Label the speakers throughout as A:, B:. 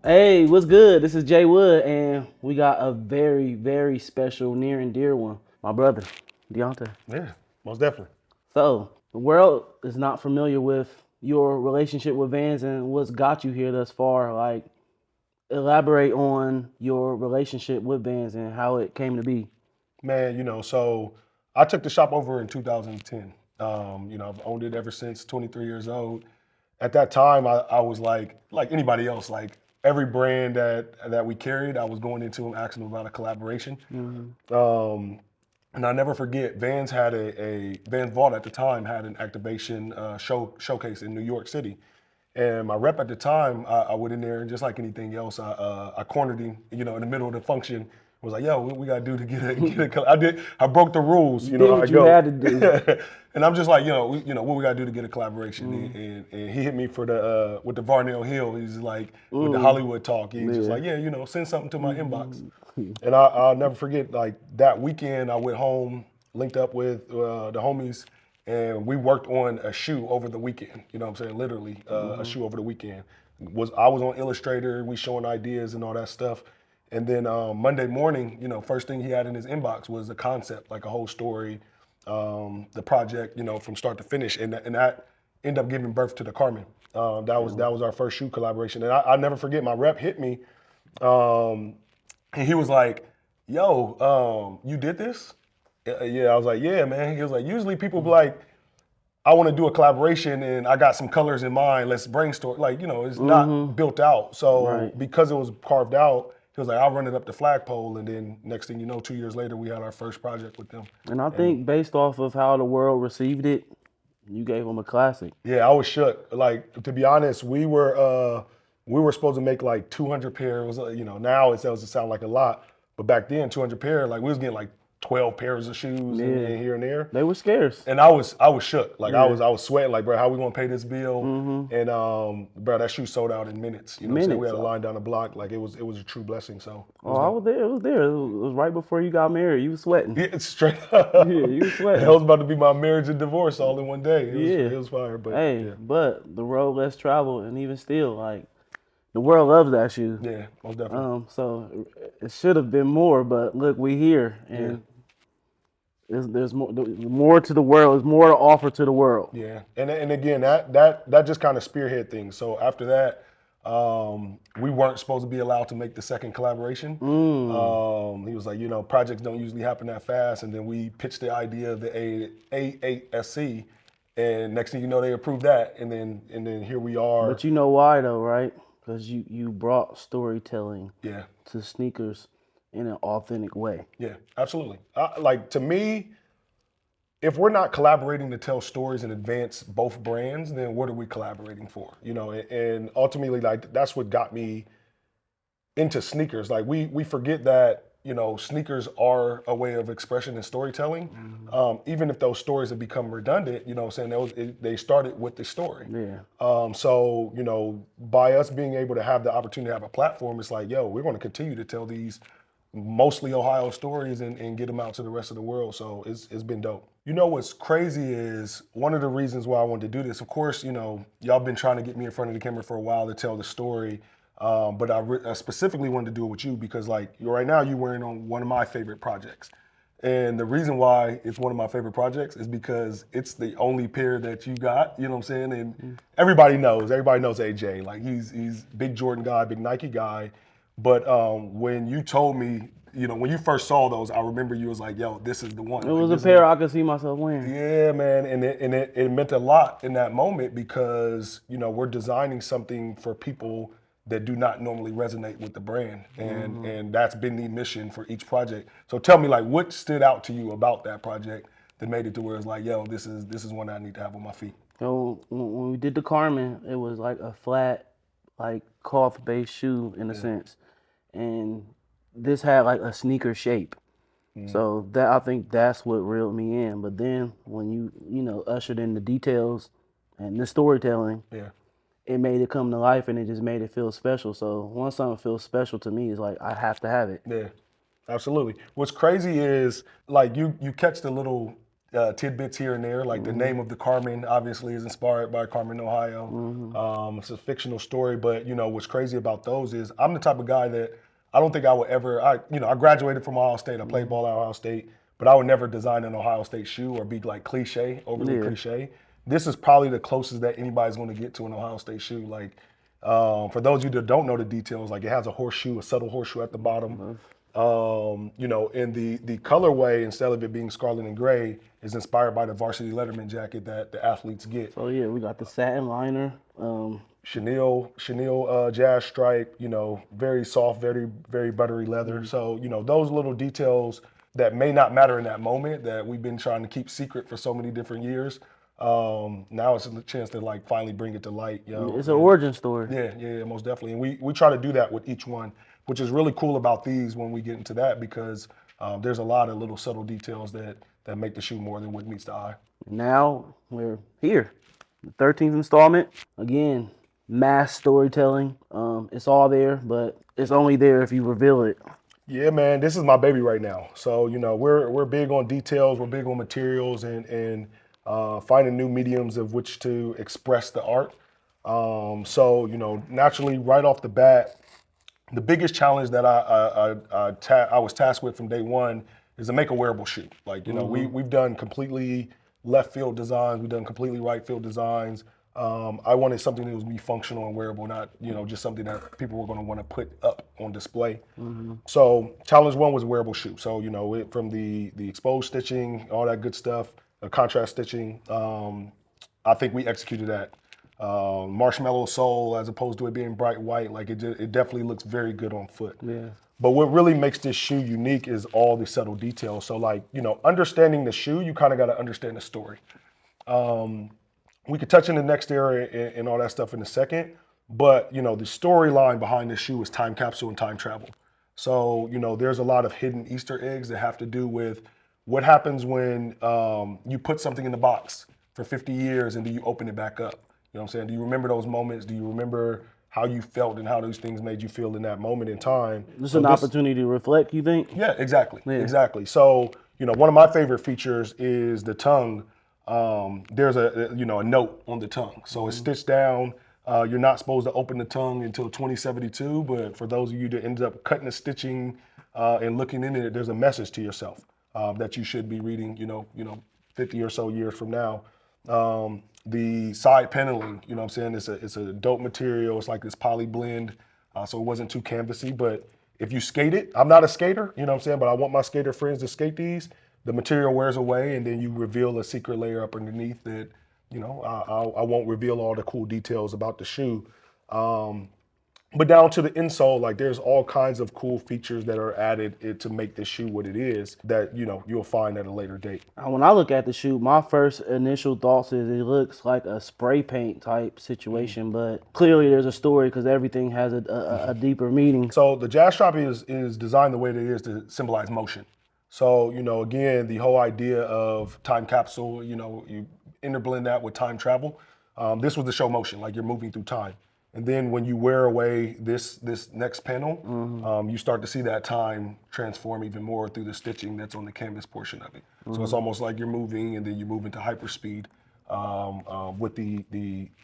A: Hey, what's good? This is Jay Wood, and we got a very, very special, near and dear one. My brother, Dionte.
B: Yeah, most definitely.
A: So, the world is not familiar with your relationship with Vans and what's got you here thus far. Like, elaborate on your relationship with Vans and how it came to be.
B: Man, so I took the shop over in 2010. I've owned it ever since 23 years old. At that time, I was like anybody else, like every brand that we carried, I was going into them asking them about a collaboration.
A: Hmm.
B: Um, and I never forget, Vans had a Vans Vault at the time had an activation showcase in New York City. And my rep at the time, I went in there and just like anything else, I cornered him, in the middle of the function. Was like, yo, what we gotta do to I broke the rules,
A: You did
B: how I
A: what you
B: go.
A: had to do.
B: And I'm just like, what we gotta do to get a collaboration.
A: Mm.
B: And he hit me for the with the Varnell Hill. He's like with the
A: Mm.
B: Hollywood talk. He's just
A: Yeah.
B: like, yeah, send something to my inbox.
A: Mhm.
B: And I'll never forget, like that weekend, I went home, linked up with the homies, and we worked on a shoe over the weekend. You know what I'm saying? Literally, a
A: Mhm.
B: shoe over the weekend. I was on Illustrator, we showing ideas and all that stuff. And then Monday morning, first thing he had in his inbox was a concept, like a whole story, the project, from start to finish, and that ended up giving birth to the Carmen. That was our first shoe collaboration, and I never forget. My rep hit me, um, and he was like, "Yo, you did this?" Yeah, I was like, "Yeah, man." He was like, "Usually people be like, I want to do a collaboration and I got some colors in mind. Let's brainstorm." Like, it's
A: Mhm.
B: not built out. So
A: Right.
B: because it was carved out, he was like, "I'll run it up the flagpole." And then next thing you know, 2 years later, we had our first project with them.
A: And I
B: And
A: think based off of how the world received it, you gave them a classic.
B: yeah, I was shook. Like, to be honest, we were supposed to make like 200 pairs. Now it doesn't sound like a lot, but back then 200 pair, like we was getting like 12 pairs of shoes
A: Yeah.
B: and here and there.
A: They were scarce.
B: And I was shook. Like I
A: Yeah.
B: was I was sweating. Like, bro, how we gonna pay this bill?
A: Mm-hmm.
B: And bro, that shoe sold out in minutes. You know what I'm saying? We
A: Minutes.
B: had a line down the block. Like it was a true blessing. So it
A: Oh,
B: was
A: I
B: dope.
A: was there. It was there. It was right before you got married. You was sweating.
B: Yeah, it's straight
A: Yeah,
B: up.
A: you was
B: It
A: sweating.
B: was about to be my marriage and divorce all in one day. It was
A: Yeah.
B: it was fire, but
A: Hey,
B: yeah,
A: but the road less traveled, and even still, like the world loves that shoe.
B: yeah, most definitely.
A: So it should have been more, but look, we here,
B: Yeah,
A: and there's more to the world. There's more to offer to the world.
B: yeah. And again, that just kind of spearhead things. So after that, we weren't supposed to be allowed to make the second collaboration.
A: Mm.
B: He was like, projects don't usually happen that fast. And then we pitched the idea of the A8SC, and next thing you know, they approved that. And then here we are.
A: But you know why though, right? Because you brought storytelling
B: Yeah,
A: to sneakers in an authentic way.
B: yeah, absolutely. Like, to me, if we're not collaborating to tell stories and advance both brands, then what are we collaborating for? And ultimately, like, that's what got me into sneakers. Like, we forget that sneakers are a way of expression and storytelling.
A: Mhm.
B: Even if those stories have become redundant, what I'm saying, they started with the story.
A: Yeah.
B: So by us being able to have the opportunity to have a platform, it's like, yo, we're going to continue to tell these mostly Ohio stories and get them out to the rest of the world. So it's been dope. What's crazy is one of the reasons why I wanted to do this. Of course, y'all been trying to get me in front of the camera for a while to tell the story. But I specifically wanted to do it with you because, like, right now you're wearing on one of my favorite projects. And the reason why it's one of my favorite projects is because it's the only pair that you got, you know what I'm saying? And everybody knows Aye Jae. Like, he's big Jordan guy, big Nike guy. But when you told me, when you first saw those, I remember you was like, yo, this is the one.
A: It
B: Like,
A: was a
B: this is
A: pair I could see myself wearing.
B: yeah, man, and it meant a lot in that moment because we're designing something for people that do not normally resonate with the brand, and that's been the mission for each project. So tell me, like, what stood out to you about that project that made it to where it's like, yo, this is one I need to have on my feet.
A: So when we did the Carmen, it was like a flat, like cloth based shoe in a
B: Yeah,
A: sense, and this had like a sneaker shape.
B: mm,
A: So that I think that's what reeled me in. But then when you ushered in the details and the storytelling,
B: yeah.
A: it made it come to life and it just made it feel special. So once something feels special to me, it's like I have to have it.
B: Yeah, absolutely. What's crazy is, like, you catch the little tidbits here and there. Like the name of the Carmen obviously is inspired by Carmen, Ohio. It's a fictional story, but what's crazy about those is I'm the type of guy that I don't think I would ever. I graduated from Ohio State. I played ball at Ohio State, but I would never design an Ohio State shoe or be like overly
A: Yeah.
B: cliche. This is probably the closest that anybody's going to get to an Ohio State shoe. Like, for those of you that don't know the details, like it has a horseshoe, a subtle horseshoe at the bottom. And the colorway, instead of it being scarlet and gray, is inspired by the varsity Letterman jacket that the athletes get.
A: So yeah, we got the satin liner.
B: Chenille jazz stripe, very soft, very, very buttery leather. So, those little details that may not matter in that moment that we've been trying to keep secret for so many different years. Now it's a chance to like finally bring it to light.
A: It's an origin story.
B: Yeah, most definitely. And we try to do that with each one, which is really cool about these when we get into that, because there's a lot of little subtle details that make the shoe more than what meets the eye.
A: Now we're here, the 13th installment. Again, mass storytelling. It's all there, but it's only there if you reveal it.
B: Yeah, man, this is my baby right now. So we're big on details, we're big on materials, and finding new mediums of which to express the art. So naturally, right off the bat, the biggest challenge that I was tasked with from day one is to make a wearable shoe. Like we've done completely left field designs, we've done completely right field designs. I wanted something that was be functional and wearable, not just something that people were going to want to put up on display. So challenge one was a wearable shoe. So from the exposed stitching, all that good stuff, contrast stitching. I think we executed that. Marshmallow sole as opposed to it being bright white, like it definitely looks very good on foot.
A: Yeah.
B: But what really makes this shoe unique is all the subtle details. So like understanding the shoe, you kind of got to understand the story. We could touch in the next area and all that stuff in a second, but the storyline behind this shoe is time capsule and time travel. So there's a lot of hidden Easter eggs that have to do with what happens when you put something in the box for 50 years and then you open it back up. You know what I'm saying? Do you remember those moments? Do you remember how you felt and how those things made you feel in that moment in time?
A: This is an opportunity to reflect, you think?
B: Yeah, exactly. Yeah. Exactly. So, one of my favorite features is the tongue. There's a note on the tongue. So it's stitched down. You're not supposed to open the tongue until 2072, but for those of you that ended up cutting the stitching and looking in it, there's a message to yourself that you should be reading, 50 or so years from now. The side paneling, what I'm saying, it's a dope material. It's like this poly blend, so it wasn't too canvassy. But if you skate it, I'm not a skater, what I'm saying, but I want my skater friends to skate these. The material wears away, and then you reveal a secret layer up underneath that, I won't reveal all the cool details about the shoe. But down to the insole, like there's all kinds of cool features that are added to make this shoe what it is that, you'll find at a later date.
A: When I look at the shoe, my first initial thoughts is it looks like a spray paint type situation, but clearly there's a story because everything has a deeper meaning.
B: So the jazz strap is designed the way that it is to symbolize motion. So, again, the whole idea of time capsule, you interblend that with time travel. This was to show motion, like you're moving through time. And then when you wear away this next panel, you start to see that time transform even more through the stitching that's on the canvas portion of it. So it's almost like you're moving and then you move into hyperspeed with the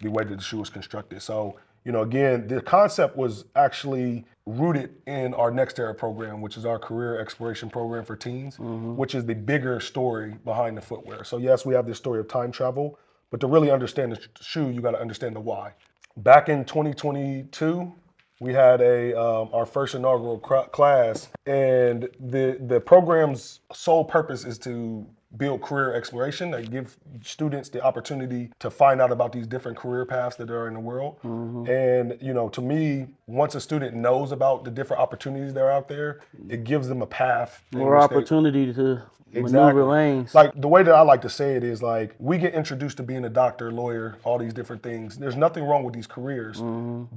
B: way that the shoe is constructed. So, again, the concept was actually rooted in our Next Era program, which is our career exploration program for teens, which is the bigger story behind the footwear. So yes, we have this story of time travel, but to really understand the shoe, you got to understand the why. Back in 2022, we had our first inaugural class, and the program's sole purpose is to build career exploration, that give students the opportunity to find out about these different career paths that are in the world. And to me, once a student knows about the different opportunities that are out there, it gives them a path.
A: More opportunity to maneuver lanes.
B: Like the way that I like to say it is like we get introduced to being a doctor, lawyer, all these different things. There's nothing wrong with these careers,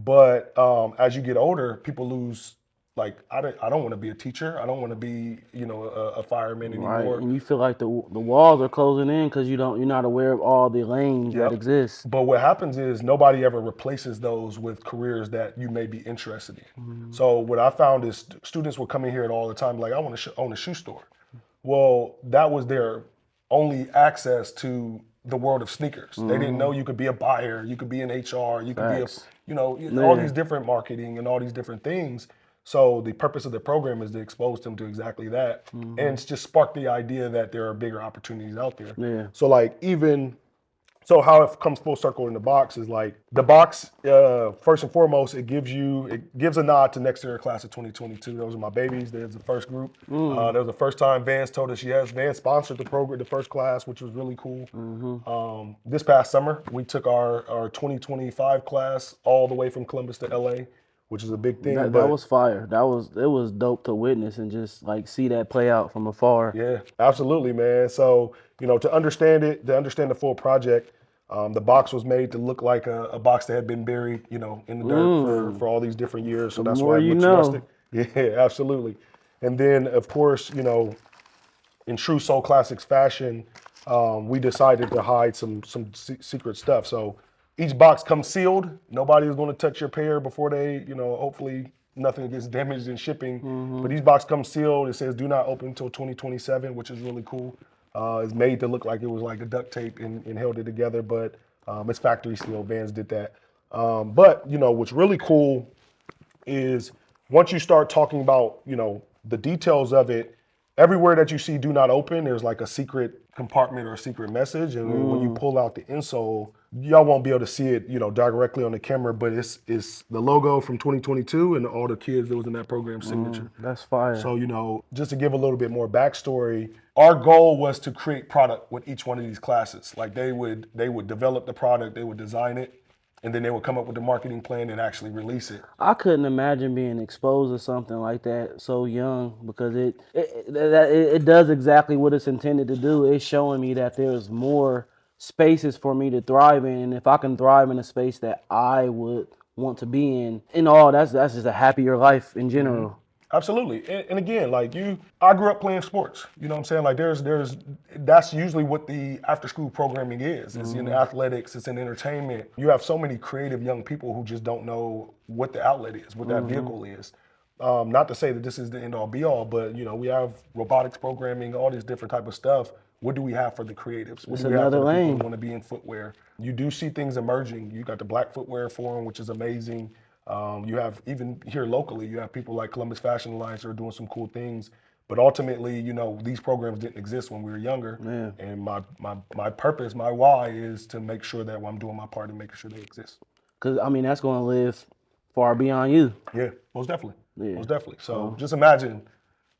B: but as you get older, people lose. Like I don't want to be a teacher. I don't want to be a fireman anymore.
A: Right, and you feel like the walls are closing in because you're not aware of all the lanes that exist.
B: But what happens is nobody ever replaces those with careers that you may be interested in. So what I found is students were coming here all the time like, I want to own a shoe store. Well, that was their only access to the world of sneakers. They didn't know you could be a buyer, you could be in HR, you could be a,
A: Facts.
B: all
A: Yeah.
B: these different marketing and all these different things. So the purpose of the program is to expose them to exactly that, and it's just spark the idea that there are bigger opportunities out there.
A: Yeah.
B: So like even so how it comes full circle in the box is like the box, first and foremost, it gives a nod to next year class of 2022. Those are my babies. There's the first group. That was the first time Vance told us Vance sponsored the program, the first class, which was really cool. This past summer, we took our 2025 class all the way from Columbus to LA, which is a big thing.
A: That
B: but
A: was fire. It was dope to witness and just like see that play out from afar.
B: yeah, absolutely, man. So, to understand the full project, the box was made to look like a box that had been buried, in the dirt for all these different years. So that's
A: more
B: why it
A: you
B: looks
A: know.
B: rustic. Yeah, absolutely. And then, of course, in true Soul Classics fashion, we decided to hide some secret stuff. So each box comes sealed. Nobody is going to touch your pair before they, hopefully nothing gets damaged in shipping. But each box comes sealed. It says do not open until 2027, which is really cool. It's made to look like it was like a duct tape and held it together, but it's factory sealed. Vans did that. But what's really cool is once you start talking about, the details of it, everywhere that you see do not open, there's like a secret compartment or a secret message. And when you pull out the insole, y'all won't be able to see it, directly on the camera, but it's the logo from 2022 and all the kids that was in that program signature.
A: That's fire.
B: So, just to give a little bit more backstory, our goal was to create product with each one of these classes. Like they would develop the product, they would design it, and then they would come up with the marketing plan and actually release it.
A: I couldn't imagine being exposed to something like that so young because it does exactly what it's intended to do. It's showing me that there's more spaces for me to thrive in, and if I can thrive in a space that I would want to be in all, that's just a happier life in general.
B: Absolutely. And again, like I grew up playing sports. You know what I'm saying? Like that's usually what the after school programming is. It's in athletics, it's in entertainment. You have so many creative young people who just don't know what the outlet is, what that vehicle is. Not to say that this is the end all be all, but we have robotics programming, all this different type of stuff. What do we have for the creatives? What do we have for the people who want to be in footwear? You do see things emerging. You got the Black Footwear Forum, which is amazing. You have, even here locally, you have people like Columbus Fashion Alliance that are doing some cool things. But ultimately, these programs didn't exist when we were younger.
A: Yeah.
B: And my purpose, my why is to make sure that I'm doing my part in making sure they exist.
A: Because, that's going to live far beyond you.
B: Yeah, most definitely.
A: Yeah.
B: Most definitely. So just imagine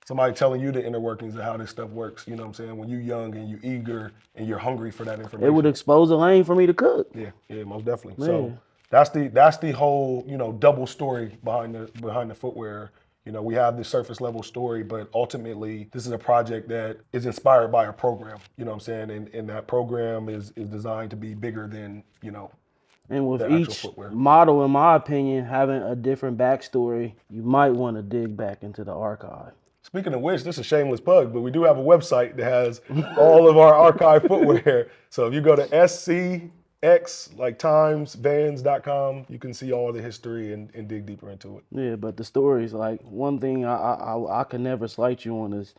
B: somebody telling you the inner workings of how this stuff works. You know what I'm saying? When you're young and you're eager and you're hungry for that information.
A: It would expose a lane for me to cook.
B: Yeah, most definitely.
A: Man.
B: So that's the whole, double story behind the footwear. We have this surface level story, but ultimately this is a project that is inspired by a program. You know what I'm saying? And that program is designed to be bigger than,
A: And with
B: the actual
A: each
B: footwear.
A: model, in my opinion, having a different backstory, you might want to dig back into the archive.
B: Speaking of which, this is a shameless plug, but we do have a website that has all of our archive footwear. So if you go to SCX, like times, vans.com, you can see all the history and dig deeper into it.
A: Yeah, but the stories, like one thing I can never slight you on is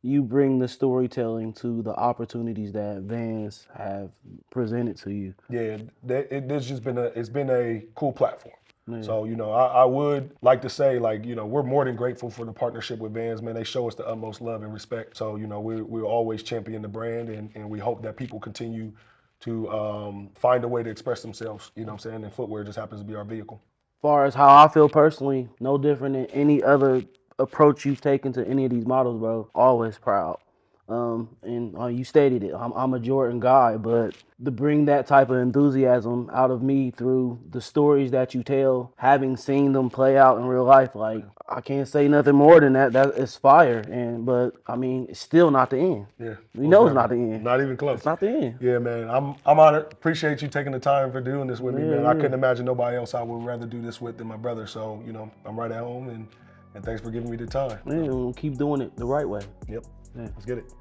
A: you bring the storytelling to the opportunities that Vans have presented to you.
B: Yeah, it's been a cool platform. Yeah. So, I would like to say, like, we're more than grateful for the partnership with Vans, man. They show us the utmost love and respect. So, we'll always champion the brand, and we hope that people continue to find a way to express themselves, you know what I'm saying? And footwear just happens to be our vehicle.
A: As far as how I feel personally, no different than any other approach you've taken to any of these models, bro. Always proud. And you stated it, I'm a Jordan guy, but to bring that type of enthusiasm out of me through the stories that you tell, having seen them play out in real life, like, I can't say nothing more than that. That is fire. But it's still not the end.
B: Yeah.
A: We know it's not the end.
B: Not even close.
A: It's not the end.
B: Yeah, man. I'm honored. Appreciate you taking the time for doing this with me, man. I couldn't imagine nobody else I would rather do this with than my brother. So, I'm right at home, and thanks for giving me the time.
A: Yeah, we'll keep doing it the right way.
B: Yep. Yeah. Let's get it.